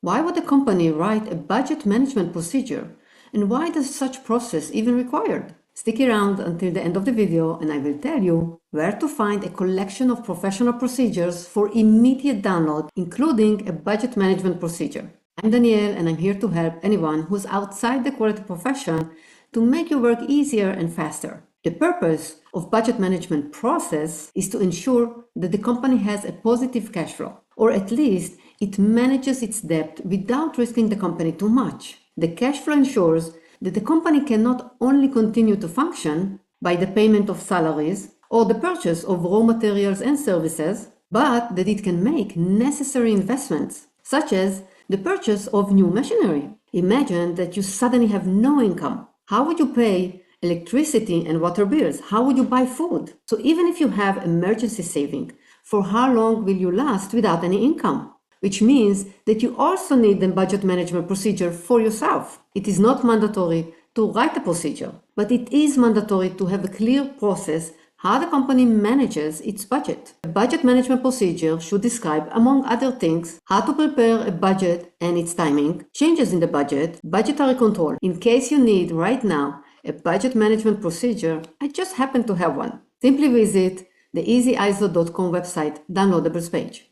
Why would a company write a budget management procedure? And why does such process even required? Stick around until the end of the video and I will tell you where to find a collection of professional procedures for immediate download, including a budget management procedure. I'm Danielle and I'm here to help anyone who's outside the quality profession to make your work easier and faster. The purpose of budget management process is to ensure that the company has a positive cash flow, or at least it manages its debt without risking the company too much. The cash flow ensures that the company can not only continue to function by the payment of salaries or the purchase of raw materials and services, but that it can make necessary investments, such as the purchase of new machinery. Imagine that you suddenly have no income. How would you pay electricity and water bills? How would you buy food? So even if you have emergency saving, for how long will you last without any income? Which means that you also need the budget management procedure for yourself. It is not mandatory to write a procedure, but it is mandatory to have a clear process how the company manages its budget. A budget management procedure should describe, among other things, how to prepare a budget and its timing, changes in the budget, budgetary control. In case you need right now a budget management procedure, I just happen to have one. Simply visit the easyiso.com website downloadables page.